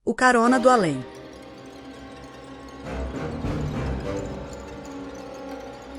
O Carona do Além.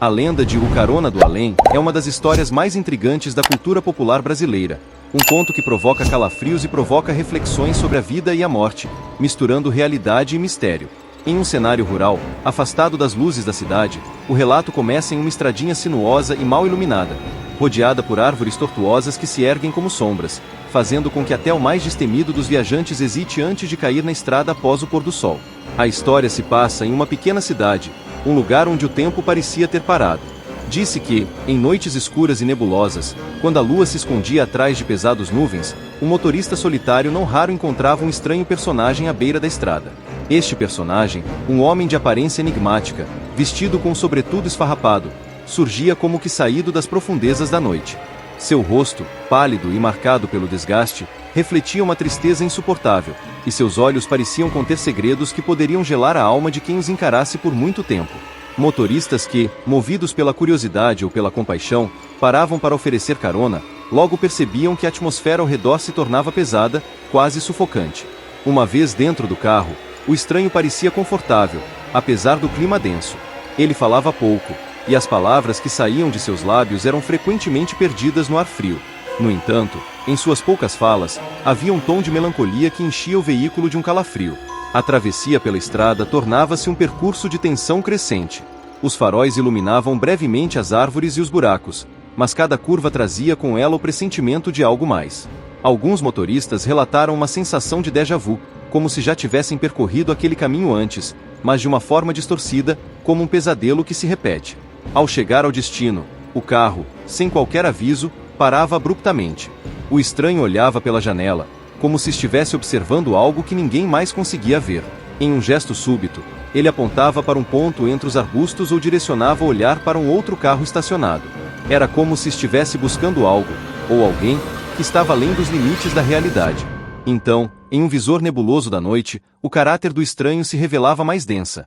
A lenda de O Carona do Além é uma das histórias mais intrigantes da cultura popular brasileira. Um conto que provoca calafrios e provoca reflexões sobre a vida e a morte, misturando realidade e mistério. Em um cenário rural, afastado das luzes da cidade, o relato começa em uma estradinha sinuosa e mal iluminada, rodeada por árvores tortuosas que se erguem como sombras, fazendo com que até o mais destemido dos viajantes hesite antes de cair na estrada após o pôr do sol. A história se passa em uma pequena cidade, um lugar onde o tempo parecia ter parado. Disse que, em noites escuras e nebulosas, quando a lua se escondia atrás de pesadas nuvens, um motorista solitário não raro encontrava um estranho personagem à beira da estrada. Este personagem, um homem de aparência enigmática, vestido com um sobretudo esfarrapado, surgia como que saído das profundezas da noite. Seu rosto, pálido e marcado pelo desgaste, refletia uma tristeza insuportável, e seus olhos pareciam conter segredos que poderiam gelar a alma de quem os encarasse por muito tempo. Motoristas que, movidos pela curiosidade ou pela compaixão, paravam para oferecer carona, logo percebiam que a atmosfera ao redor se tornava pesada, quase sufocante. Uma vez dentro do carro, o estranho parecia confortável, apesar do clima denso. Ele falava pouco, e as palavras que saíam de seus lábios eram frequentemente perdidas no ar frio. No entanto, em suas poucas falas, havia um tom de melancolia que enchia o veículo de um calafrio. A travessia pela estrada tornava-se um percurso de tensão crescente. Os faróis iluminavam brevemente as árvores e os buracos, mas cada curva trazia com ela o pressentimento de algo mais. Alguns motoristas relataram uma sensação de déjà vu, como se já tivessem percorrido aquele caminho antes, mas de uma forma distorcida, como um pesadelo que se repete. Ao chegar ao destino, o carro, sem qualquer aviso, parava abruptamente. O estranho olhava pela janela, como se estivesse observando algo que ninguém mais conseguia ver. Em um gesto súbito, ele apontava para um ponto entre os arbustos ou direcionava o olhar para um outro carro estacionado. Era como se estivesse buscando algo, ou alguém, que estava além dos limites da realidade. Então, em um visor nebuloso da noite, o caráter do estranho se revelava mais densa.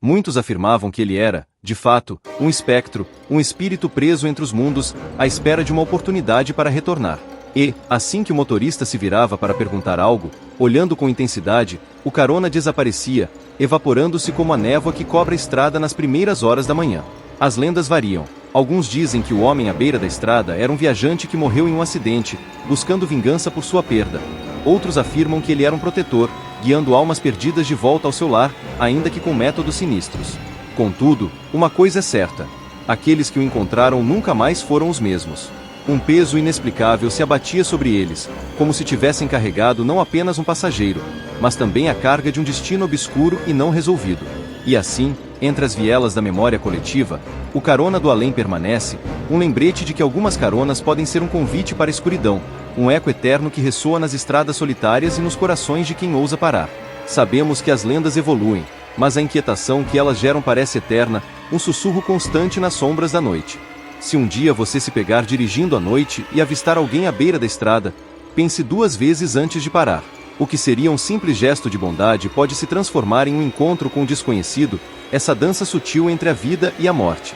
Muitos afirmavam que ele era, de fato, um espectro, um espírito preso entre os mundos, à espera de uma oportunidade para retornar. E, assim que o motorista se virava para perguntar algo, olhando com intensidade, o carona desaparecia, evaporando-se como a névoa que cobre a estrada nas primeiras horas da manhã. As lendas variam. Alguns dizem que o homem à beira da estrada era um viajante que morreu em um acidente, buscando vingança por sua perda. Outros afirmam que ele era um protetor, guiando almas perdidas de volta ao seu lar, ainda que com métodos sinistros. Contudo, uma coisa é certa: aqueles que o encontraram nunca mais foram os mesmos. Um peso inexplicável se abatia sobre eles, como se tivessem carregado não apenas um passageiro, mas também a carga de um destino obscuro e não resolvido. E assim, entre as vielas da memória coletiva, o Carona do Além permanece, um lembrete de que algumas caronas podem ser um convite para a escuridão, um eco eterno que ressoa nas estradas solitárias e nos corações de quem ousa parar. Sabemos que as lendas evoluem, mas a inquietação que elas geram parece eterna, um sussurro constante nas sombras da noite. Se um dia você se pegar dirigindo à noite e avistar alguém à beira da estrada, pense duas vezes antes de parar. O que seria um simples gesto de bondade pode se transformar em um encontro com o desconhecido, essa dança sutil entre a vida e a morte.